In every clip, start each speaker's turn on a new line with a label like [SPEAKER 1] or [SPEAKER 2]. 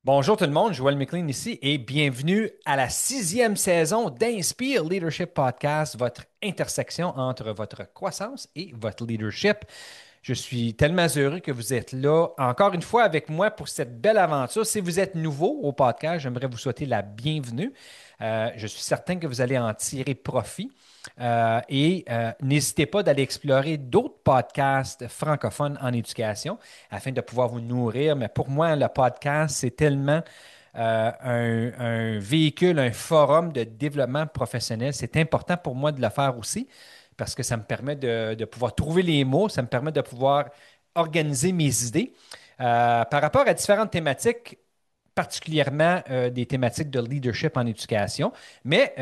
[SPEAKER 1] Bonjour tout le monde, Joël McLean ici et bienvenue à la sixième saison d'Inspire Leadership Podcast, votre intersection entre votre croissance et votre leadership. Je suis tellement heureux que vous êtes là encore une fois avec moi pour cette belle aventure. Si vous êtes nouveau au podcast, j'aimerais vous souhaiter la bienvenue. Je suis certain que vous allez en tirer profit. N'hésitez pas d'aller explorer d'autres podcasts francophones en éducation afin de pouvoir vous nourrir. Mais pour moi, le podcast, c'est tellement un véhicule, un forum de développement professionnel. C'est important pour moi de le faire aussi parce que ça me permet de pouvoir trouver les mots, ça me permet de pouvoir organiser mes idées. Par rapport à différentes thématiques, particulièrement des thématiques de leadership en éducation. Mais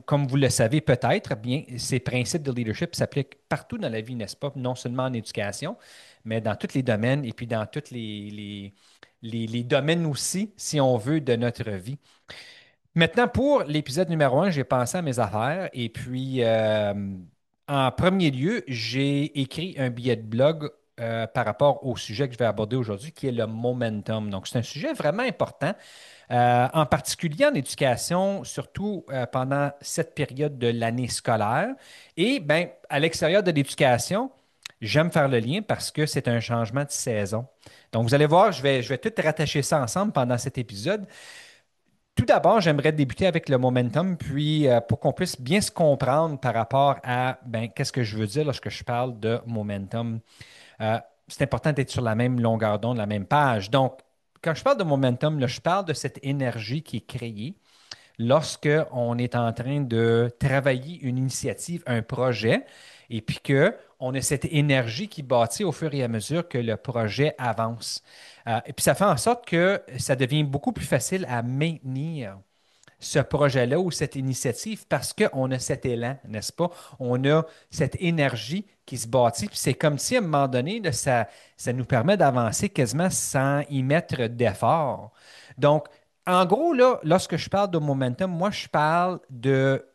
[SPEAKER 1] comme vous le savez peut-être, bien, ces principes de leadership s'appliquent partout dans la vie, n'est-ce pas? Non seulement en éducation, mais dans tous les domaines et puis dans tous les domaines aussi, si on veut, de notre vie. Maintenant, pour l'épisode numéro un, j'ai pensé à mes affaires et puis, en premier lieu, j'ai écrit un billet de blog par rapport au sujet que je vais aborder aujourd'hui, qui est le momentum. Donc, c'est un sujet vraiment important, en particulier en éducation, surtout pendant cette période de l'année scolaire. Et bien, à l'extérieur de l'éducation, j'aime faire le lien parce que c'est un changement de saison. Donc, vous allez voir, je vais tout rattacher ça ensemble pendant cet épisode. Tout d'abord, j'aimerais débuter avec le momentum, puis pour qu'on puisse bien se comprendre par rapport à ben, qu'est-ce que je veux dire lorsque je parle de momentum. C'est important d'être sur la même longueur d'onde, la même page. Donc, quand je parle de momentum, là, je parle de cette énergie qui est créée lorsque on est en train de travailler une initiative, un projet, et puis que on a cette énergie qui bâtit au fur et à mesure que le projet avance. Et puis ça fait en sorte que ça devient beaucoup plus facile à maintenir ce projet-là ou cette initiative parce qu'on a cet élan, n'est-ce pas? On a cette énergie qui se bâtit. Puis c'est comme si à un moment donné, là, ça nous permet d'avancer quasiment sans y mettre d'effort. Donc, en gros, là, lorsque je parle de momentum, moi, je parle de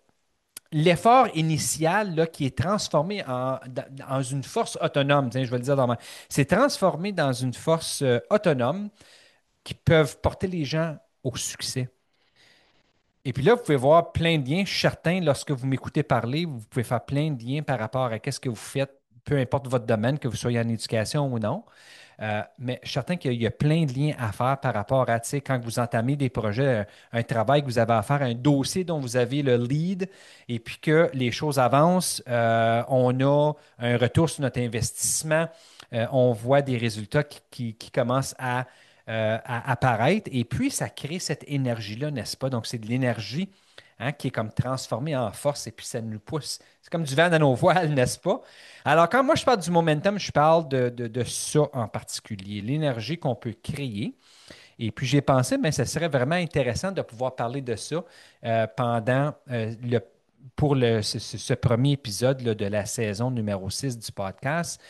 [SPEAKER 1] l'effort initial là, qui est transformé dans une force autonome. Tiens, je vais le dire dans ma... C'est transformé dans une force autonome qui peuvent porter les gens au succès. Et puis là, vous pouvez voir plein de liens. Je suis certain, lorsque vous m'écoutez parler, vous pouvez faire plein de liens par rapport à ce que vous faites, peu importe votre domaine, que vous soyez en éducation ou non. Mais je suis certain qu'il y a plein de liens à faire par rapport à, tu sais, quand vous entamez des projets, un travail que vous avez à faire, un dossier dont vous avez le lead, et puis que les choses avancent, on a un retour sur notre investissement, on voit des résultats qui commencent à apparaître, et puis ça crée cette énergie-là, n'est-ce pas? Donc, c'est de l'énergie hein, qui est comme transformée en force, et puis ça nous pousse. C'est comme du vent dans nos voiles, n'est-ce pas? Alors, quand moi je parle du momentum, je parle de ça en particulier, l'énergie qu'on peut créer. Et puis j'ai pensé, mais ce serait vraiment intéressant de pouvoir parler de ça pendant pour ce premier épisode là, de la saison numéro 6 du podcast.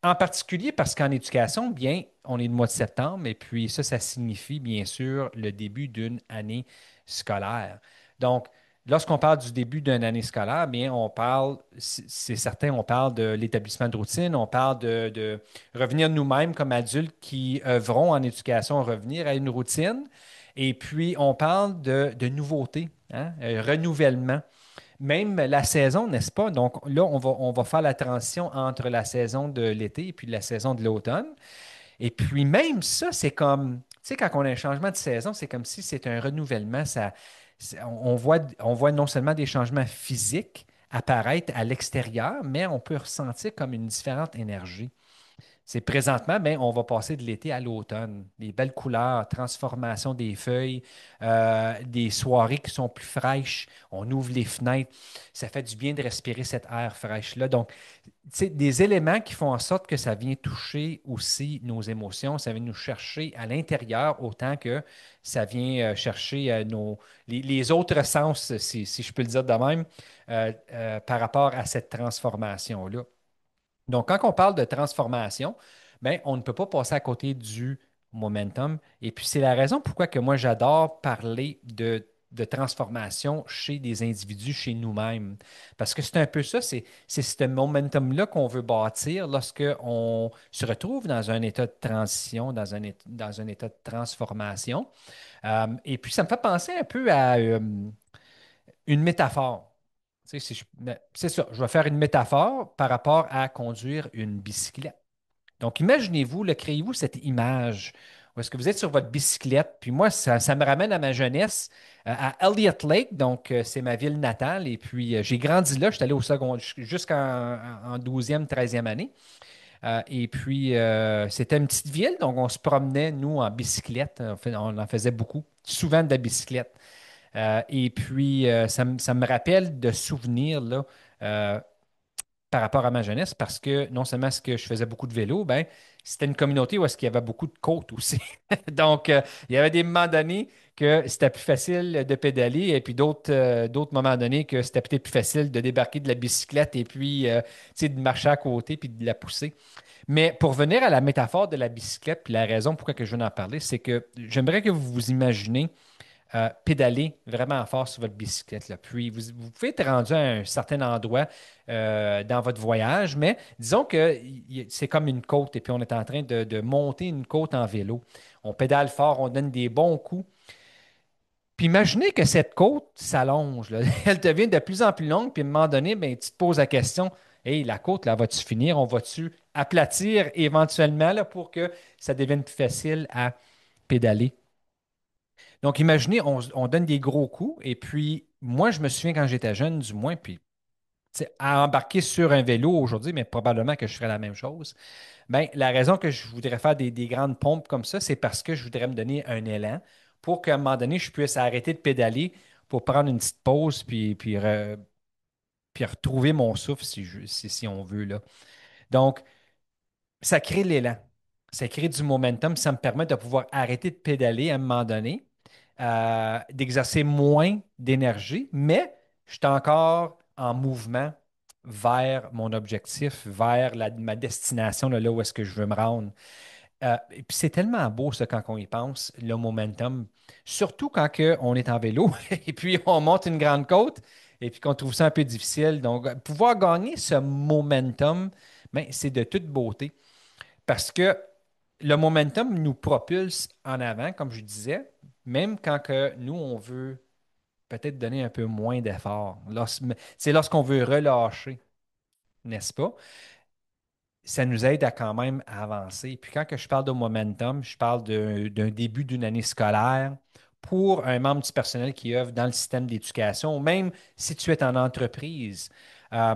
[SPEAKER 1] En particulier parce qu'en éducation, bien, on est le mois de septembre et puis ça signifie bien sûr le début d'une année scolaire. Donc, lorsqu'on parle du début d'une année scolaire, bien, on parle, c'est certain, on parle de l'établissement de routine, on parle de revenir nous-mêmes comme adultes qui œuvrons en éducation, revenir à une routine. Et puis, on parle de nouveautés, hein, renouvellement. Même la saison, n'est-ce pas? Donc là, on va faire la transition entre la saison de l'été et puis la saison de l'automne. Et puis même ça, c'est comme, tu sais, quand on a un changement de saison, c'est comme si c'était un renouvellement. On voit non seulement des changements physiques apparaître à l'extérieur, mais on peut ressentir comme une différente énergie. C'est présentement, ben, on va passer de l'été à l'automne. Des belles couleurs, transformation des feuilles, des soirées qui sont plus fraîches. On ouvre les fenêtres. Ça fait du bien de respirer cet air fraîche-là. Donc, c'est des éléments qui font en sorte que ça vient toucher aussi nos émotions, ça vient nous chercher à l'intérieur autant que ça vient chercher les autres sens, si je peux le dire de même, par rapport à cette transformation-là. Donc, quand on parle de transformation, ben, on ne peut pas passer à côté du momentum. Et puis, c'est la raison pourquoi que moi, j'adore parler de de transformation chez des individus, chez nous-mêmes. Parce que c'est un peu ça, c'est ce momentum-là qu'on veut bâtir lorsque on se retrouve dans un état de transition, dans un état de transformation. Et puis, ça me fait penser un peu à une métaphore. Tu sais, ben, c'est ça, je vais faire une métaphore par rapport à conduire une bicyclette. Donc, imaginez-vous, créez-vous cette image où est-ce que vous êtes sur votre bicyclette. Puis moi, ça me ramène à ma jeunesse, à Elliott Lake. Donc, c'est ma ville natale. Et puis, j'ai grandi là. Je suis allé au second, jusqu'en 12e, 13e année. Et puis, c'était une petite ville. Donc, on se promenait, nous, en bicyclette. On en faisait beaucoup, souvent de la bicyclette. Et puis, ça me rappelle de souvenirs là, euh, par rapport à ma jeunesse parce que non seulement est-ce que je faisais beaucoup de vélo, ben, c'était une communauté où est-ce qu'il y avait beaucoup de côtes aussi. Donc, il y avait des moments donnés que c'était plus facile de pédaler et puis d'autres moments donnés que c'était peut-être plus facile de débarquer de la bicyclette et puis tu sais, de marcher à côté puis de la pousser. Mais pour venir à la métaphore de la bicyclette, puis la raison pourquoi que je viens d'en parler, c'est que j'aimerais que vous vous imaginez pédaler vraiment fort sur votre bicyclette, là. Puis vous pouvez être rendu à un certain endroit dans votre voyage, mais disons que c'est comme une côte et puis on est en train de monter une côte en vélo. On pédale fort, on donne des bons coups. Puis imaginez que cette côte s'allonge, là. Elle devient de plus en plus longue, puis à un moment donné, ben, tu te poses la question, hey, la côte, là, va-tu finir? On va-tu aplatir éventuellement là, pour que ça devienne plus facile à pédaler? Donc, imaginez, on donne des gros coups. Et puis, moi, je me souviens quand j'étais jeune, du moins, puis tu sais, à embarquer sur un vélo aujourd'hui, mais probablement que je ferais la même chose. Bien, la raison que je voudrais faire des grandes pompes comme ça, c'est parce que je voudrais me donner un élan pour qu'à un moment donné, je puisse arrêter de pédaler pour prendre une petite pause puis retrouver mon souffle si on veut, là. Donc, ça crée l'élan. Ça crée du momentum. Ça me permet de pouvoir arrêter de pédaler à un moment donné, d'exercer moins d'énergie, mais je suis encore en mouvement vers mon objectif, vers ma destination, là où est-ce que je veux me rendre. Et puis c'est tellement beau, ça, quand on y pense, le momentum. Surtout quand on est en vélo et puis on monte une grande côte et puis qu'on trouve ça un peu difficile. Donc, pouvoir gagner ce momentum, ben, c'est de toute beauté. Parce que le momentum nous propulse en avant, comme je disais, même quand que nous, on veut peut-être donner un peu moins d'effort. C'est lorsqu'on veut relâcher, n'est-ce pas? Ça nous aide à quand même avancer. Puis quand que je parle de momentum, je parle d'un début d'une année scolaire pour un membre du personnel qui œuvre dans le système d'éducation, ou même si tu es en entreprise. Euh,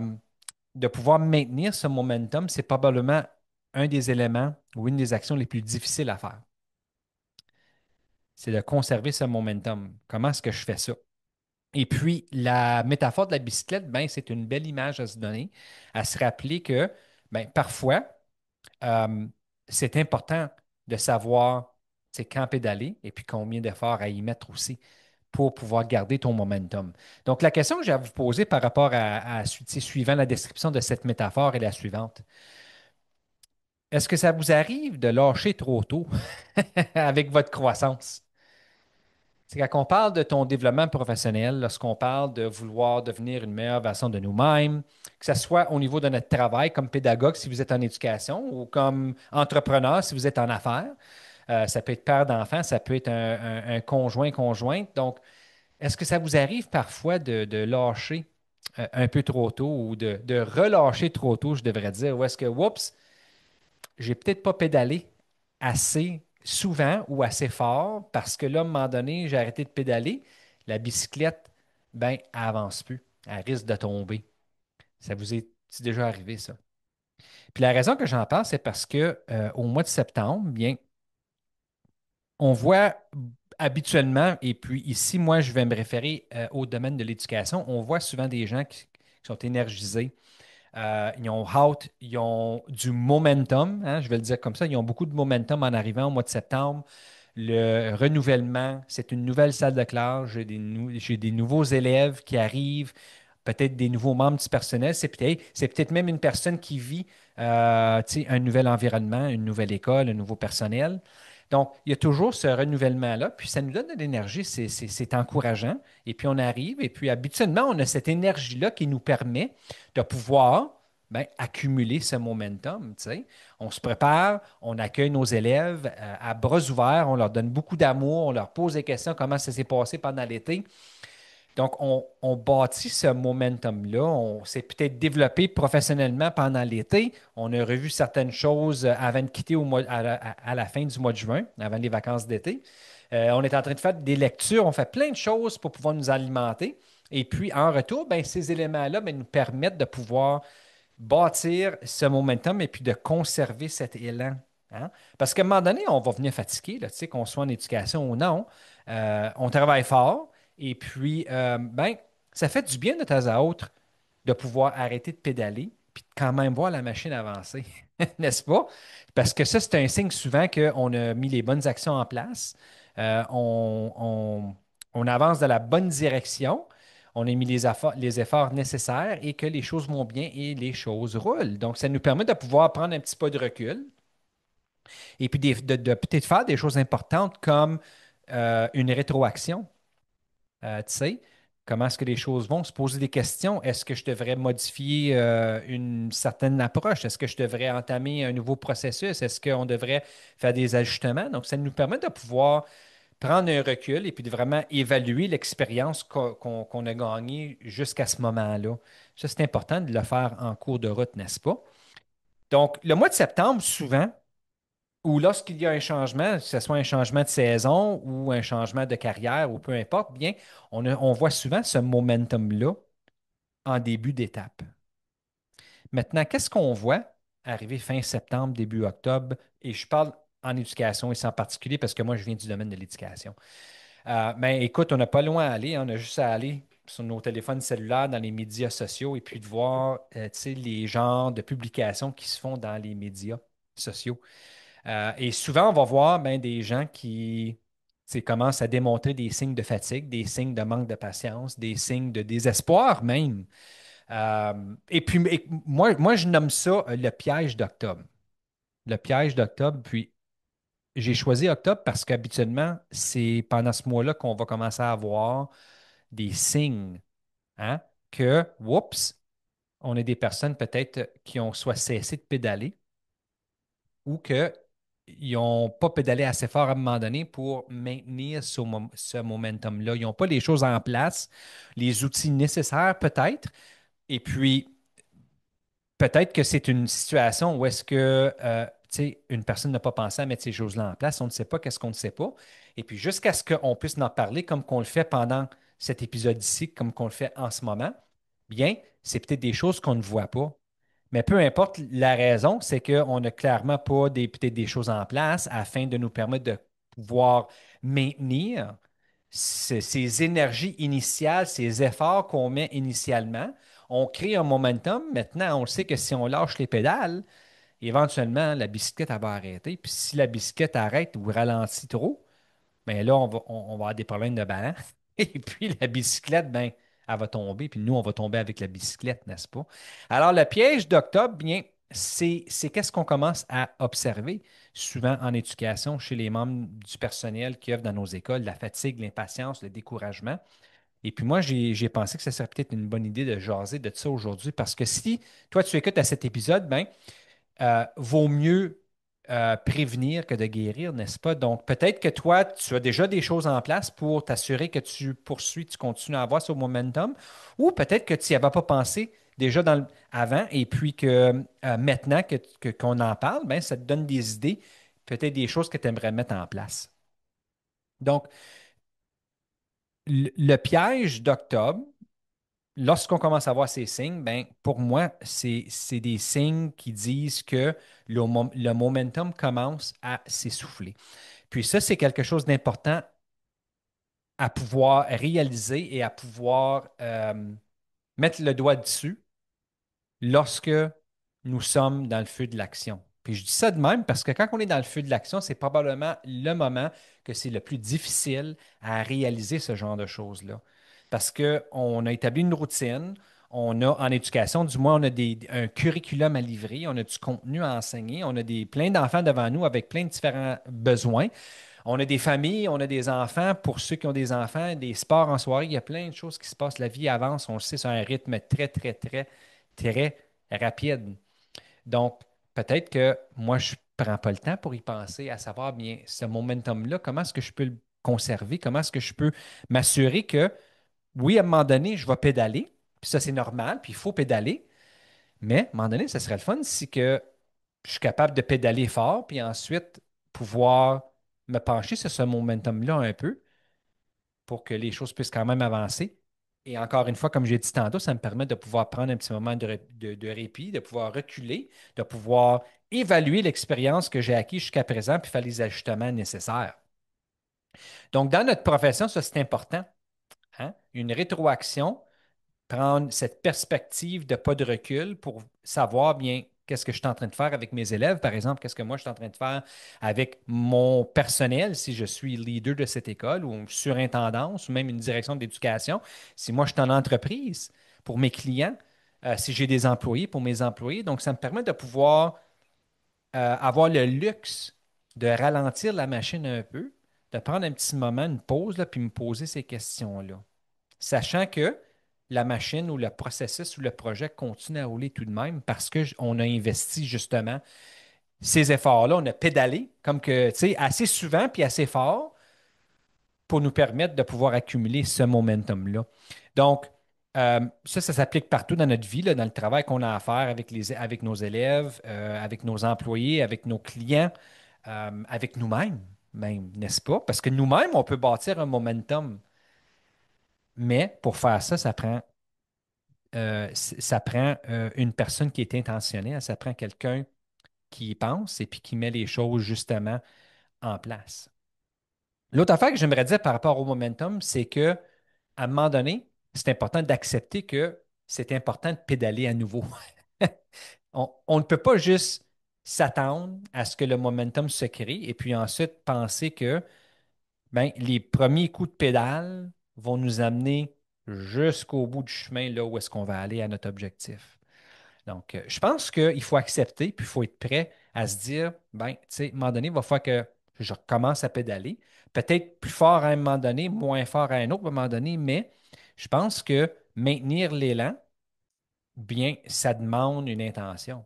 [SPEAKER 1] de pouvoir maintenir ce momentum, c'est probablement un des éléments ou une des actions les plus difficiles à faire. C'est de conserver ce momentum. Comment est-ce que je fais ça? Et puis, la métaphore de la bicyclette, ben, c'est une belle image à se donner, à se rappeler que ben, parfois, euh, c'est important de savoir c'est quand pédaler et puis combien d'efforts à y mettre aussi pour pouvoir garder ton momentum. Donc, la question que j'ai à vous poser par rapport suivant la description de cette métaphore est la suivante. Est-ce que ça vous arrive de lâcher trop tôt avec votre croissance? C'est quand on parle de ton développement professionnel, lorsqu'on parle de vouloir devenir une meilleure version de nous-mêmes, que ce soit au niveau de notre travail comme pédagogue si vous êtes en éducation ou comme entrepreneur si vous êtes en affaires, ça peut être père d'enfant, ça peut être un conjoint, conjointe. Donc, est-ce que ça vous arrive parfois de lâcher un peu trop tôt ou de relâcher trop tôt, je devrais dire, ou est-ce que, oups, j'ai peut-être pas pédalé assez souvent ou assez fort parce que là, à un moment donné, j'ai arrêté de pédaler. La bicyclette, ben, elle avance plus. Elle risque de tomber. Ça vous est déjà arrivé, ça? Puis la raison que j'en parle, c'est parce que au mois de septembre, bien, on voit habituellement, et puis ici, moi, je vais me référer au domaine de l'éducation, on voit souvent des gens qui sont énergisés, ils ont hâte, ils ont du momentum, hein, je vais le dire comme ça. Ils ont beaucoup de momentum en arrivant au mois de septembre. Le renouvellement, c'est une nouvelle salle de classe. J'ai des nouveaux élèves qui arrivent, peut-être des nouveaux membres du personnel. C'est peut-être même une personne qui vit tu sais, un nouvel environnement, une nouvelle école, un nouveau personnel. Donc, il y a toujours ce renouvellement-là, puis ça nous donne de l'énergie, c'est encourageant. Et puis, on arrive, et puis habituellement, on a cette énergie-là qui nous permet de pouvoir ben, accumuler ce momentum. Tu sais. On se prépare, on accueille nos élèves à bras ouverts, on leur donne beaucoup d'amour, on leur pose des questions, comment ça s'est passé pendant l'été. Donc, on bâtit ce momentum-là. On s'est peut-être développé professionnellement pendant l'été. On a revu certaines choses avant de quitter à la fin du mois de juin, avant les vacances d'été. On est en train de faire des lectures. On fait plein de choses pour pouvoir nous alimenter. Et puis, en retour, ben, ces éléments-là ben, nous permettent de pouvoir bâtir ce momentum et puis de conserver cet élan. Hein? Parce qu'à un moment donné, on va venir fatiguer, là, tu sais, qu'on soit en éducation ou non. On travaille fort et puis, ben, ça fait du bien de temps à autre de pouvoir arrêter de pédaler puis de quand même voir la machine avancer, n'est-ce pas? Parce que ça, c'est un signe souvent qu'on a mis les bonnes actions en place, on avance dans la bonne direction, on a mis les efforts nécessaires et que les choses vont bien et les choses roulent. Donc, ça nous permet de pouvoir prendre un petit peu de recul et puis de peut-être faire des choses importantes comme une rétroaction. Tu sais, comment est-ce que les choses vont? Se poser des questions. Est-ce que je devrais modifier une certaine approche? Est-ce que je devrais entamer un nouveau processus? Est-ce qu'on devrait faire des ajustements? Donc, ça nous permet de pouvoir prendre un recul et puis de vraiment évaluer l'expérience qu'on a gagnée jusqu'à ce moment-là. Ça, c'est important de le faire en cours de route, n'est-ce pas? Donc, le mois de septembre, souvent, ou lorsqu'il y a un changement, que ce soit un changement de saison ou un changement de carrière ou peu importe, bien, on voit souvent ce momentum-là en début d'étape. Maintenant, qu'est-ce qu'on voit arriver fin septembre, début octobre? Et je parle en éducation et en particulier parce que moi, je viens du domaine de l'éducation. Mais écoute, on n'a pas loin à aller, hein. On a juste à aller sur nos téléphones cellulaires, dans les médias sociaux et puis de voir tu sais, les genres de publications qui se font dans les médias sociaux. Et souvent, on va voir ben, des gens qui tu sais, commencent à démontrer des signes de fatigue, des signes de manque de patience, des signes de désespoir même. Et puis, moi, je nomme ça le piège d'octobre. Le piège d'octobre, puis j'ai choisi octobre parce qu'habituellement, c'est pendant ce mois-là qu'on va commencer à avoir des signes, hein, que, oups, on est des personnes peut-être qui ont soit cessé de pédaler ou qu'ils n'ont pas pédalé assez fort à un moment donné pour maintenir ce momentum-là. Ils n'ont pas les choses en place, les outils nécessaires peut-être, et puis peut-être que c'est une situation où est-ce que tu sais, une personne n'a pas pensé à mettre ces choses-là en place. On ne sait pas qu'est-ce qu'on ne sait pas. Et puis jusqu'à ce qu'on puisse en parler comme qu'on le fait pendant cet épisode ici, comme qu'on le fait en ce moment, bien, c'est peut-être des choses qu'on ne voit pas. Mais peu importe la raison, c'est qu'on n'a clairement pas peut-être des choses en place afin de nous permettre de pouvoir maintenir ces énergies initiales, ces efforts qu'on met initialement. On crée un momentum. Maintenant, on sait que si on lâche les pédales, éventuellement, la bicyclette, elle va arrêter. Puis si la bicyclette arrête ou ralentit trop, bien là, on va avoir des problèmes de balance. Et puis la bicyclette, ben, elle va tomber. Puis nous, on va tomber avec la bicyclette, n'est-ce pas? Alors, le piège d'octobre, bien, c'est qu'est-ce qu'on commence à observer souvent en éducation chez les membres du personnel qui œuvrent dans nos écoles, la fatigue, l'impatience, le découragement. Et puis moi, j'ai pensé que ce serait peut-être une bonne idée de jaser de ça aujourd'hui parce que si toi, tu écoutes à cet épisode, ben, vaut mieux prévenir que de guérir, n'est-ce pas? Donc, peut-être que toi, tu as déjà des choses en place pour t'assurer que tu poursuis, tu continues à avoir ce momentum, ou peut-être que tu n'y avais pas pensé déjà avant, et puis que maintenant qu'on en parle, ben, ça te donne des idées, peut-être des choses que tu aimerais mettre en place. Donc, le piège d'octobre, lorsqu'on commence à voir ces signes, ben, pour moi, c'est des signes qui disent que le momentum commence à s'essouffler. Puis ça, c'est quelque chose d'important à pouvoir réaliser et à pouvoir mettre le doigt dessus lorsque nous sommes dans le feu de l'action. Puis je dis ça de même parce que quand on est dans le feu de l'action, c'est probablement le moment que c'est le plus difficile à réaliser ce genre de choses-là. Parce qu'on a établi une routine, On a en éducation, du moins, on a un curriculum à livrer, on a du contenu à enseigner, on a plein d'enfants devant nous avec plein de différents besoins. On a des familles, on a des enfants. Pour ceux qui ont des enfants, des sports en soirée, il y a plein de choses qui se passent. La vie avance, on le sait, sur un rythme très, très, très, très rapide. Donc, peut-être que moi, je ne prends pas le temps pour y penser, à savoir, bien, ce momentum-là, comment est-ce que je peux le conserver? Comment est-ce que je peux m'assurer que, oui, à un moment donné, je vais pédaler, puis ça, c'est normal, puis il faut pédaler, mais à un moment donné, ça serait le fun si que je suis capable de pédaler fort, puis ensuite pouvoir me pencher sur ce momentum-là un peu pour que les choses puissent quand même avancer. Et encore une fois, comme j'ai dit tantôt, ça me permet de pouvoir prendre un petit moment de répit, de pouvoir reculer, de pouvoir évaluer l'expérience que j'ai acquise jusqu'à présent, puis faire les ajustements nécessaires. Donc, dans notre profession, ça, c'est important, hein. Une rétroaction, prendre cette perspective de pas de recul pour savoir bien qu'est-ce que je suis en train de faire avec mes élèves, par exemple, qu'est-ce que moi je suis en train de faire avec mon personnel si je suis leader de cette école ou surintendance ou même une direction d'éducation, si moi je suis en entreprise pour mes clients, si j'ai des employés pour mes employés. Donc, ça me permet de pouvoir avoir le luxe de ralentir la machine un peu, de prendre un petit moment, une pause, là, puis me poser ces questions-là, sachant que la machine ou le processus ou le projet continue à rouler tout de même parce qu'on a investi justement ces efforts-là, on a pédalé comme que, tu sais, assez souvent puis assez fort pour nous permettre de pouvoir accumuler ce momentum-là. Donc, ça s'applique partout dans notre vie, là, dans le travail qu'on a à faire avec nos élèves, avec nos employés, avec nos clients, avec nous-mêmes, même, n'est-ce pas? Parce que nous-mêmes, on peut bâtir un momentum, mais pour faire ça, ça prend une personne qui est intentionnelle, ça prend quelqu'un qui y pense et puis qui met les choses justement en place. L'autre affaire que j'aimerais dire par rapport au momentum, c'est que à un moment donné, c'est important d'accepter que c'est important de pédaler à nouveau. On ne peut pas juste s'attendre à ce que le momentum se crée et puis ensuite penser que ben, les premiers coups de pédale vont nous amener jusqu'au bout du chemin, là où est-ce qu'on va aller à notre objectif. Donc, je pense qu'il faut accepter, puis il faut être prêt à se dire, ben, tu sais, à un moment donné, il va falloir que je recommence à pédaler. Peut-être plus fort à un moment donné, moins fort à un autre moment donné, mais je pense que maintenir l'élan, bien, ça demande une intention.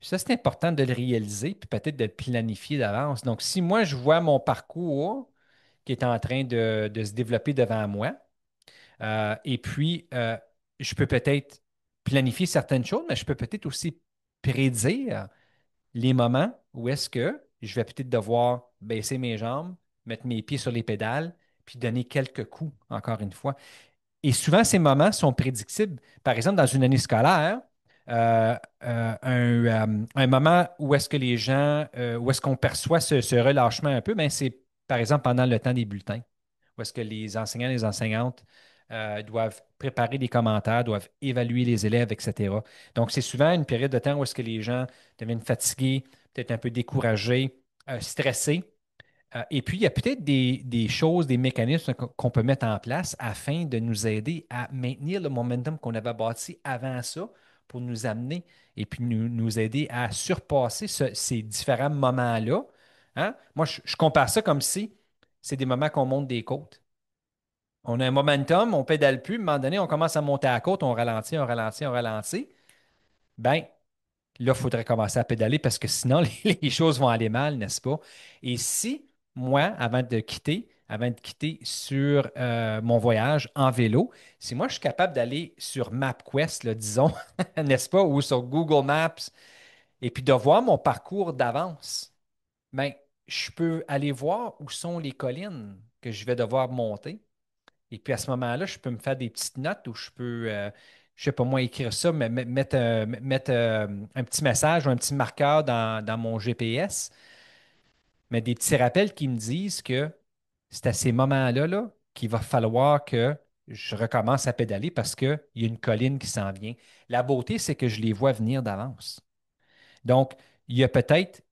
[SPEAKER 1] Ça, c'est important de le réaliser, puis peut-être de le planifier d'avance. Donc, si moi, je vois mon parcours qui est en train de se développer devant moi, et puis, je peux peut-être planifier certaines choses, mais je peux peut-être aussi prédire les moments où est-ce que je vais peut-être devoir baisser mes jambes, mettre mes pieds sur les pédales, puis donner quelques coups, encore une fois. Et souvent, ces moments sont prédictibles. Par exemple, dans une année scolaire, un moment où est-ce que les gens, où est-ce qu'on perçoit ce relâchement un peu, ben, c'est par exemple pendant le temps des bulletins, où est-ce que les enseignants et les enseignantes doivent préparer des commentaires, doivent évaluer les élèves, etc. Donc, c'est souvent une période de temps où est-ce que les gens deviennent fatigués, peut-être un peu découragés, stressés. Et puis, il y a peut-être des choses, des mécanismes qu'on peut mettre en place afin de nous aider à maintenir le momentum qu'on avait bâti avant ça pour nous amener et puis nous aider à surpasser ces différents moments-là. Hein? Moi, je compare ça comme si c'est des moments qu'on monte des côtes. On a un momentum, on pédale plus, à un moment donné, on commence à monter à la côte, on ralentit, on ralentit, on ralentit. Ben, là, il faudrait commencer à pédaler parce que sinon, les choses vont aller mal, n'est-ce pas? Et si, moi, avant de quitter sur mon voyage en vélo, si moi, je suis capable d'aller sur MapQuest, là, disons, n'est-ce pas, ou sur Google Maps, et puis de voir mon parcours d'avance, bien, je peux aller voir où sont les collines que je vais devoir monter. Et puis à ce moment-là, je peux me faire des petites notes où je peux, je sais pas moi, écrire ça, mais mettre un petit message ou un petit marqueur dans mon GPS, mais des petits rappels qui me disent que c'est à ces moments-là là, qu'il va falloir que je recommence à pédaler parce qu'il y a une colline qui s'en vient. La beauté, c'est que je les vois venir d'avance. Donc, il y a peut-être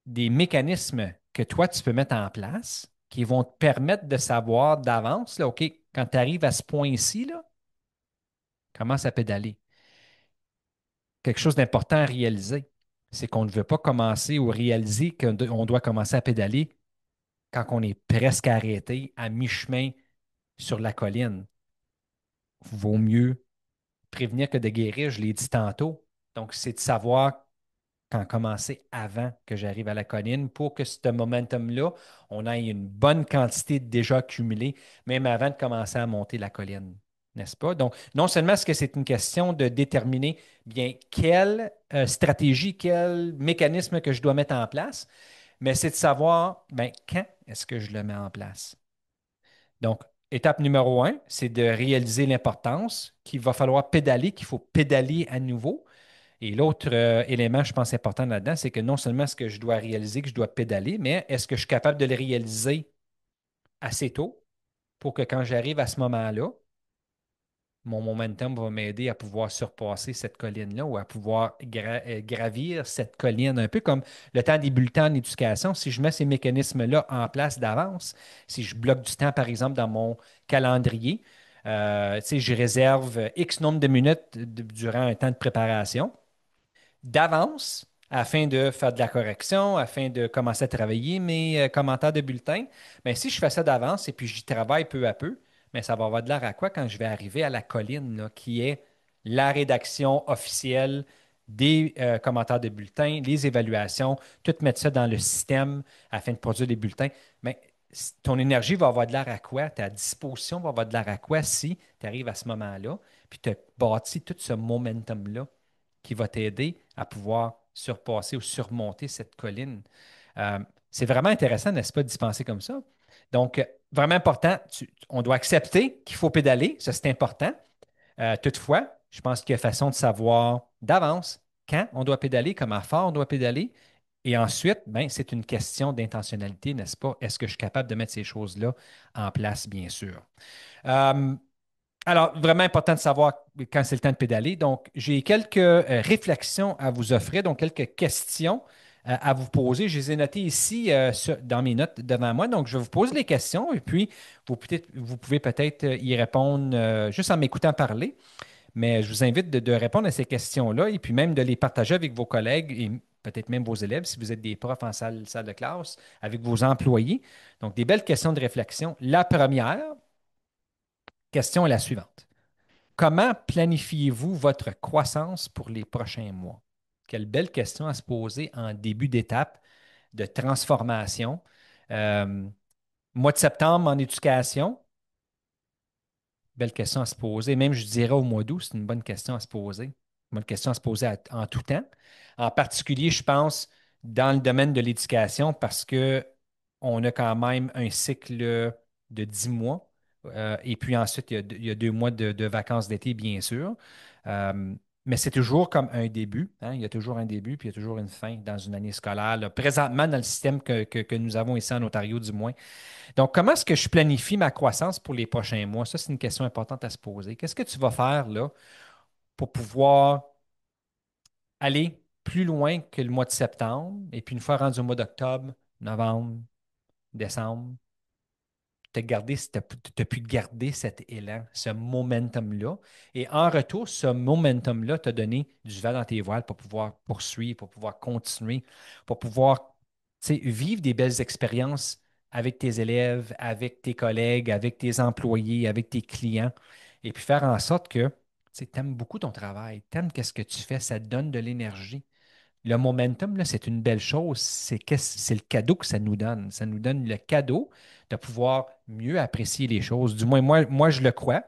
[SPEAKER 1] des mécanismes que toi, tu peux mettre en place qui vont te permettre de savoir d'avance, là, OK, quand tu arrives à ce point-ci, là, commence à pédaler. Quelque chose d'important à réaliser, c'est qu'on ne veut pas commencer ou réaliser qu'on doit commencer à pédaler quand on est presque arrêté à mi-chemin sur la colline. Vaut mieux prévenir que de guérir, je l'ai dit tantôt. Donc, c'est de savoir quand commencer avant que j'arrive à la colline pour que ce momentum-là, on ait une bonne quantité déjà accumulée, même avant de commencer à monter la colline. N'est-ce pas? Donc, non seulement est-ce que c'est une question de déterminer bien quelle stratégie, quel mécanisme que je dois mettre en place, mais c'est de savoir bien, quand est-ce que je le mets en place. Donc, étape numéro un, c'est de réaliser l'importance qu'il va falloir pédaler, qu'il faut pédaler à nouveau. Et l'autre élément, je pense, important là-dedans, c'est que non seulement est-ce que je dois réaliser que je dois pédaler, mais est-ce que je suis capable de le réaliser assez tôt pour que quand j'arrive à ce moment-là, mon momentum va m'aider à pouvoir surpasser cette colline-là ou à pouvoir gravir cette colline, un peu comme le temps des bulletins en éducation. Si je mets ces mécanismes-là en place d'avance, si je bloque du temps, par exemple, dans mon calendrier, tu sais, je réserve X nombre de minutes durant un temps de préparation d'avance afin de faire de la correction, afin de commencer à travailler mes commentaires de bulletin. Mais si je fais ça d'avance et puis j'y travaille peu à peu, mais ça va avoir de l'air à quoi quand je vais arriver à la colline, là, qui est la rédaction officielle des commentaires de bulletin, les évaluations, tout mettre ça dans le système afin de produire des bulletins. Mais ton énergie va avoir de l'air à quoi? Ta disposition va avoir de l'air à quoi si tu arrives à ce moment-là, puis tu as bâti tout ce momentum-là qui va t'aider à pouvoir surpasser ou surmonter cette colline. Euh, c'est vraiment intéressant, n'est-ce pas, d'y penser comme ça. Donc, vraiment important, on doit accepter qu'il faut pédaler, ça c'est important. Toutefois, je pense qu'il y a façon de savoir d'avance quand on doit pédaler, comment fort on doit pédaler. Et ensuite, ben, c'est une question d'intentionnalité, n'est-ce pas? Est-ce que je suis capable de mettre ces choses-là en place, bien sûr? Euh, alors, vraiment important de savoir quand c'est le temps de pédaler. Donc, j'ai quelques réflexions à vous offrir, donc quelques questions à vous poser. Je les ai notées ici dans mes notes devant moi. Donc, je vais vous poser les questions et puis vous pouvez peut-être y répondre juste en m'écoutant parler. Mais je vous invite de répondre à ces questions-là et puis même de les partager avec vos collègues et peut-être même vos élèves si vous êtes des profs en salle de classe, avec vos employés. Donc, des belles questions de réflexion. La première question est la suivante. Comment planifiez-vous votre croissance pour les prochains mois? Quelle belle question à se poser en début d'étape de transformation. Euh, Mois de septembre en éducation, belle question à se poser. Même, je dirais au mois d'août, c'est une bonne question à se poser. Une bonne question à se poser en tout temps. En particulier, je pense, dans le domaine de l'éducation, parce que on a quand même un cycle de 10 mois. Et puis ensuite, il y a 2 mois de vacances d'été, bien sûr. Euh, mais c'est toujours comme un début, hein. Il y a toujours un début, puis il y a toujours une fin dans une année scolaire, là. Présentement, dans le système que nous avons ici en Ontario, du moins. Donc, comment est-ce que je planifie ma croissance pour les prochains mois? Ça, c'est une question importante à se poser. Qu'est-ce que tu vas faire là pour pouvoir aller plus loin que le mois de septembre et puis une fois rendu au mois d'octobre, novembre, décembre, tu as pu garder cet élan, ce momentum-là. Et en retour, ce momentum-là t'a donné du vent dans tes voiles pour pouvoir poursuivre, pour pouvoir continuer, pour pouvoir vivre des belles expériences avec tes élèves, avec tes collègues, avec tes employés, avec tes clients, et puis faire en sorte que tu aimes beaucoup ton travail, tu aimes qu'est-ce que tu fais, ça te donne de l'énergie. Le momentum, là, c'est une belle chose. C'est le cadeau que ça nous donne. Ça nous donne le cadeau de pouvoir mieux apprécier les choses. Du moins, moi, je le crois.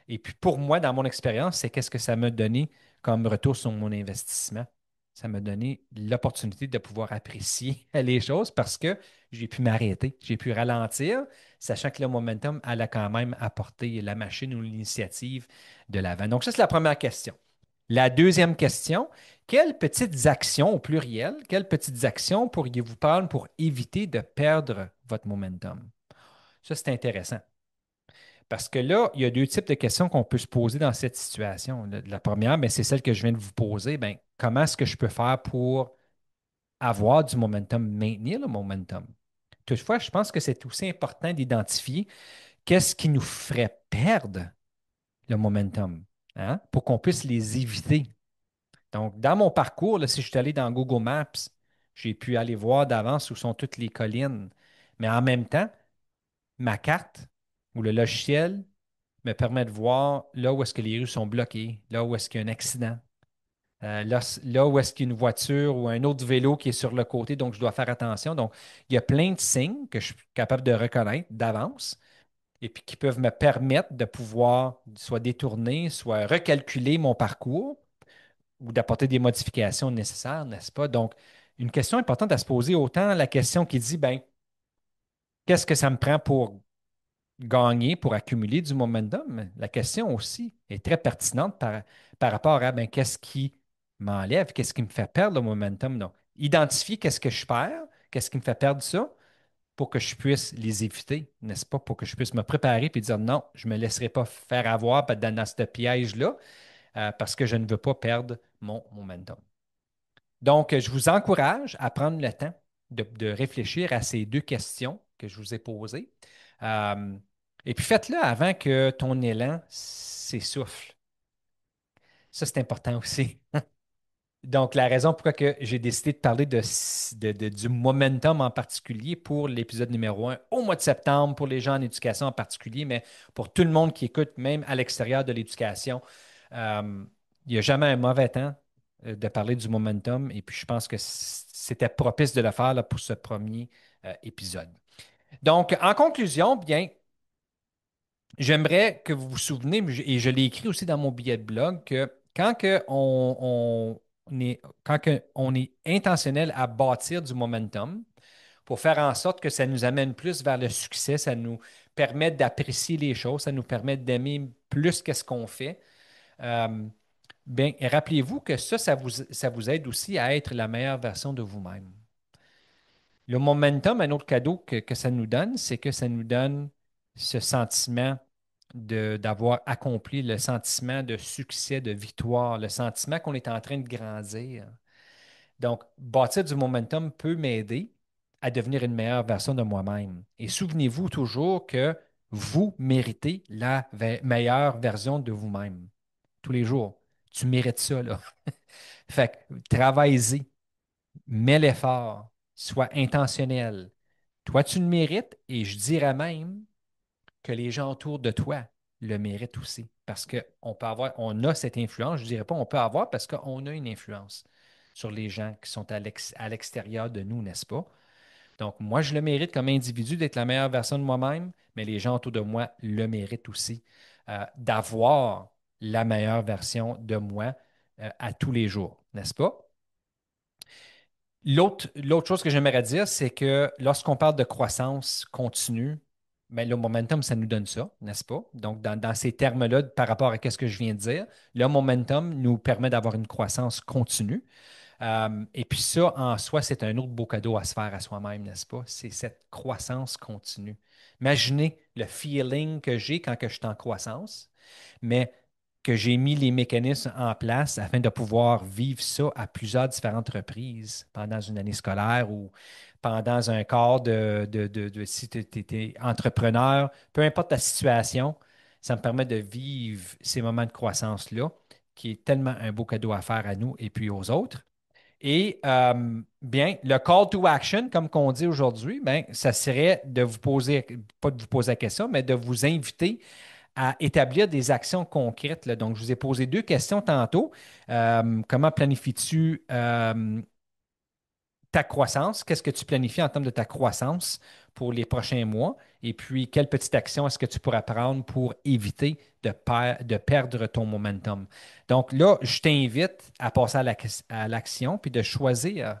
[SPEAKER 1] Et puis pour moi, dans mon expérience, c'est qu'est-ce que ça m'a donné comme retour sur mon investissement. Ça m'a donné l'opportunité de pouvoir apprécier les choses parce que j'ai pu m'arrêter, j'ai pu ralentir, sachant que le momentum allait quand même apporter la machine ou l'initiative de l'avant. Donc, ça, c'est la première question. La deuxième question, quelles petites actions au pluriel, quelles petites actions pourriez-vous prendre pour éviter de perdre votre momentum? Ça, c'est intéressant. Parce que là, il y a deux types de questions qu'on peut se poser dans cette situation. La première, mais c'est celle que je viens de vous poser. Bien, comment est-ce que je peux faire pour avoir du momentum, maintenir le momentum? Toutefois, je pense que c'est aussi important d'identifier qu'est-ce qui nous ferait perdre le momentum. hein, pour qu'on puisse les éviter. Donc, dans mon parcours, là, si je suis allé dans Google Maps, j'ai pu aller voir d'avance où sont toutes les collines. Mais en même temps, ma carte ou le logiciel me permet de voir là où est-ce que les rues sont bloquées, là où est-ce qu'il y a un accident, là où est-ce qu'il y a une voiture ou un autre vélo qui est sur le côté, donc je dois faire attention. Donc, il y a plein de signes que je suis capable de reconnaître d'avance et puis qui peuvent me permettre de pouvoir soit détourner, soit recalculer mon parcours ou d'apporter des modifications nécessaires, n'est-ce pas? Donc, une question importante à se poser, autant la question qui dit, ben, qu'est-ce que ça me prend pour gagner, pour accumuler du momentum? La question aussi est très pertinente par rapport à, ben, qu'est-ce qui m'enlève, qu'est-ce qui me fait perdre le momentum? Donc, identifier qu'est-ce que je perds, qu'est-ce qui me fait perdre ça, pour que je puisse les éviter, n'est-ce pas? Pour que je puisse me préparer et dire non, je ne me laisserai pas faire avoir dans ce piège-là parce que je ne veux pas perdre mon momentum. Donc, je vous encourage à prendre le temps de réfléchir à ces deux questions que je vous ai posées. Euh, et puis faites-le avant que ton élan s'essouffle. Ça, c'est important aussi. Donc, la raison pourquoi que j'ai décidé de parler du momentum en particulier pour l'épisode numéro 1 au mois de septembre, pour les gens en éducation en particulier, mais pour tout le monde qui écoute, même à l'extérieur de l'éducation, euh, il n'y a jamais un mauvais temps de parler du momentum. Et puis, je pense que c'était propice de le faire là, pour ce premier épisode. Donc, en conclusion, bien, j'aimerais que vous vous souvenez, et je l'ai écrit aussi dans mon billet de blog, que on est, on est intentionnel à bâtir du momentum pour faire en sorte que ça nous amène plus vers le succès, ça nous permet d'apprécier les choses, ça nous permet d'aimer plus qu'est-ce qu'on fait. Euh, Bien, rappelez-vous que ça vous aide aussi à être la meilleure version de vous-même. Le momentum, un autre cadeau que ça nous donne, c'est que ça nous donne ce sentiment d'avoir accompli, le sentiment de succès, de victoire, le sentiment qu'on est en train de grandir. Donc, bâtir du momentum peut m'aider à devenir une meilleure version de moi-même. Et souvenez-vous toujours que vous méritez la meilleure version de vous-même. Tous les jours. Tu mérites ça, là. Fait que travaille-y, mets l'effort, sois intentionnel. Toi, tu le mérites et je dirais même que les gens autour de toi le méritent aussi. Parce qu'on peut avoir, on a cette influence, je ne dirais pas on peut avoir parce qu'on a une influence sur les gens qui sont à l'extérieur de nous, n'est-ce pas? Donc, moi, je le mérite comme individu d'être la meilleure version de moi-même, mais les gens autour de moi le méritent aussi d'avoir la meilleure version de moi à tous les jours, n'est-ce pas? L'autre chose que j'aimerais dire, c'est que lorsqu'on parle de croissance continue, ben, le momentum, ça nous donne ça, n'est-ce pas? Donc, dans ces termes-là, par rapport à ce que je viens de dire, le momentum nous permet d'avoir une croissance continue. Et puis ça, en soi, c'est un autre beau cadeau à se faire à soi-même, n'est-ce pas? C'est cette croissance continue. Imaginez le feeling que j'ai quand que je suis en croissance, mais que j'ai mis les mécanismes en place afin de pouvoir vivre ça à plusieurs différentes reprises pendant une année scolaire ou pendant un quart si tu étais entrepreneur, peu importe la situation, ça me permet de vivre ces moments de croissance-là, qui est tellement un beau cadeau à faire à nous et puis aux autres. Et bien, le call to action, comme qu'on dit aujourd'hui, ben, ça serait de vous poser, pas de vous poser la question, mais de vous inviter à établir des actions concrètes, là. Donc, je vous ai posé deux questions tantôt. Comment planifies-tu ta croissance? Qu'est-ce que tu planifies en termes de ta croissance pour les prochains mois? Et puis, quelle petite action est-ce que tu pourras prendre pour éviter de perdre ton momentum? Donc là, je t'invite à passer à l'action, puis de choisir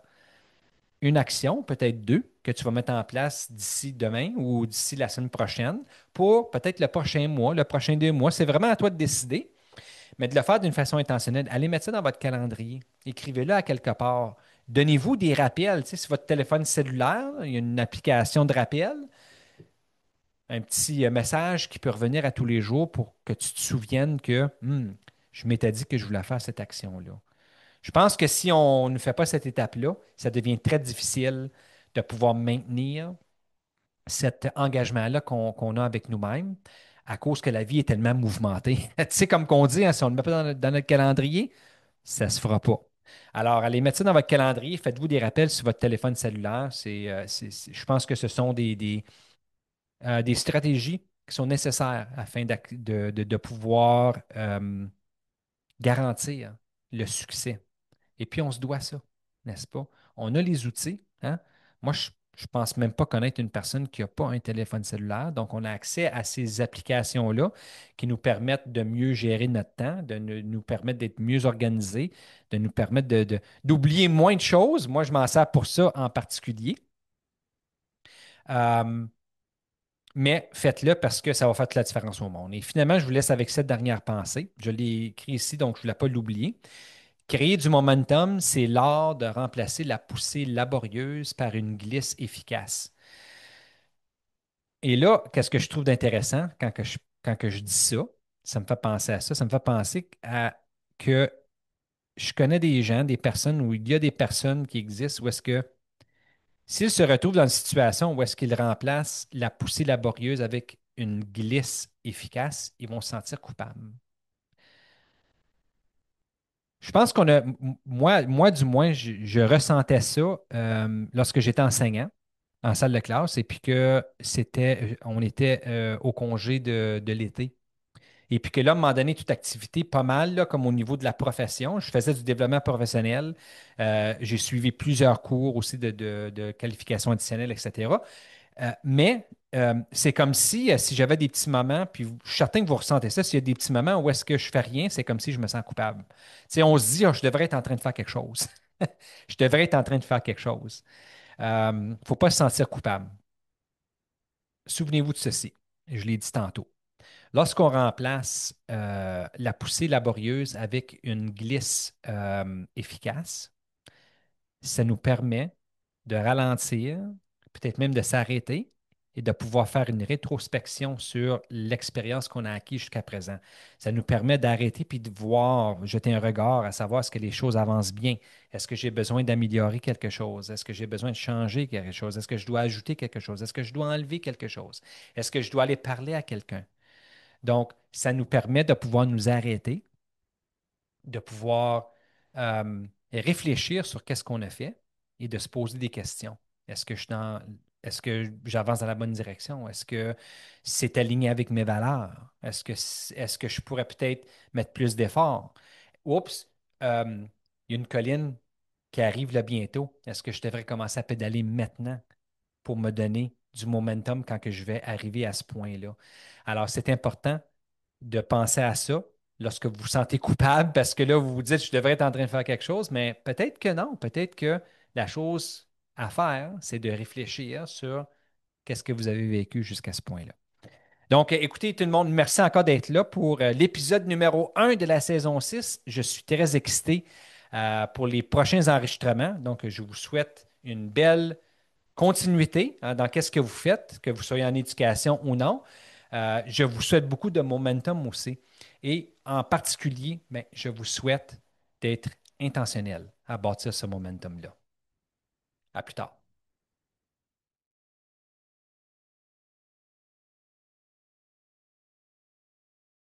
[SPEAKER 1] une action, peut-être deux, que tu vas mettre en place d'ici demain ou d'ici la semaine prochaine pour peut-être le prochain mois, le prochain 2 mois. C'est vraiment à toi de décider, mais de le faire d'une façon intentionnelle. Allez mettre ça dans votre calendrier. Écrivez-le à quelque part. Donnez-vous des rappels. Tu sais, sur votre téléphone cellulaire, il y a une application de rappel, un petit message qui peut revenir à tous les jours pour que tu te souviennes que je m'étais dit que je voulais faire cette action-là. Je pense que si on ne fait pas cette étape-là, ça devient très difficile de pouvoir maintenir cet engagement-là qu'on a avec nous-mêmes. à cause que la vie est tellement mouvementée. Tu sais, comme qu'on dit, hein, si on ne le met pas dans notre calendrier, ça ne se fera pas. Alors, allez mettre ça dans votre calendrier, faites-vous des rappels sur votre téléphone cellulaire. Je pense que ce sont des stratégies qui sont nécessaires afin de pouvoir garantir le succès. Et puis, on se doit ça, n'est-ce pas? On a les outils, hein? Moi, je ne pense même pas connaître une personne qui n'a pas un téléphone cellulaire. Donc, on a accès à ces applications-là qui nous permettent de mieux gérer notre temps, nous permettre d'être mieux organisés, de nous permettre d'oublier moins de choses. Moi, je m'en sers pour ça en particulier. Euh, mais faites-le parce que ça va faire toute la différence au monde. Et finalement, je vous laisse avec cette dernière pensée. Je l'ai écrit ici, donc je ne voulais pas l'oublier. Créer du momentum, c'est l'art de remplacer la poussée laborieuse par une glisse efficace. Et là, qu'est-ce que je trouve d'intéressant quand que je dis ça? Ça me fait penser à ça. Ça me fait penser à que je connais des gens, des personnes, où il y a des personnes qui existent où est-ce que s'ils se retrouvent dans une situation où est-ce qu'ils remplacent la poussée laborieuse avec une glisse efficace, ils vont se sentir coupables. Je pense moi du moins, je ressentais ça lorsque j'étais enseignant en salle de classe et puis que on était au congé de l'été. Et puis que là, à un moment donné, toute activité, pas mal, là, comme au niveau de la profession, je faisais du développement professionnel. J'ai suivi plusieurs cours aussi de qualification additionnelle, etc. Mais c'est comme si j'avais des petits moments, puis je suis certain que vous ressentez ça, s'il y a des petits moments où est-ce que je fais rien, c'est comme si je me sens coupable. Tu sais, on se dit, ah, je devrais être en train de faire quelque chose. Je devrais être en train de faire quelque chose. Il ne faut pas se sentir coupable. Souvenez-vous de ceci, je l'ai dit tantôt. Lorsqu'on remplace la poussée laborieuse avec une glisse efficace, ça nous permet de ralentir, peut-être même de s'arrêter et de pouvoir faire une rétrospection sur l'expérience qu'on a acquise jusqu'à présent. Ça nous permet d'arrêter puis de voir, jeter un regard à savoir est-ce que les choses avancent bien. Est-ce que j'ai besoin d'améliorer quelque chose? Est-ce que j'ai besoin de changer quelque chose? Est-ce que je dois ajouter quelque chose? Est-ce que je dois enlever quelque chose? Est-ce que je dois aller parler à quelqu'un? Donc, ça nous permet de pouvoir nous arrêter, de pouvoir réfléchir sur qu'est-ce qu'on a fait et de se poser des questions. Est-ce que est-ce que j'avance dans la bonne direction? Est-ce que c'est aligné avec mes valeurs? Est-ce que je pourrais peut-être mettre plus d'efforts? Oups, il y a une colline qui arrive là bientôt. Est-ce que je devrais commencer à pédaler maintenant pour me donner du momentum quand que je vais arriver à ce point-là? Alors, c'est important de penser à ça lorsque vous vous sentez coupable parce que là, vous vous dites, je devrais être en train de faire quelque chose, mais peut-être que non. Peut-être que la chose à faire, c'est de réfléchir sur qu'est-ce que vous avez vécu jusqu'à ce point-là. Donc, écoutez, tout le monde, merci encore d'être là pour l'épisode numéro 1 de la saison 6. Je suis très excité pour les prochains enregistrements. Donc, je vous souhaite une belle continuité hein, dans qu'est-ce que vous faites, que vous soyez en éducation ou non. Je vous souhaite beaucoup de momentum aussi. Et en particulier, ben, je vous souhaite d'être intentionnel à bâtir ce momentum-là. À plus tard.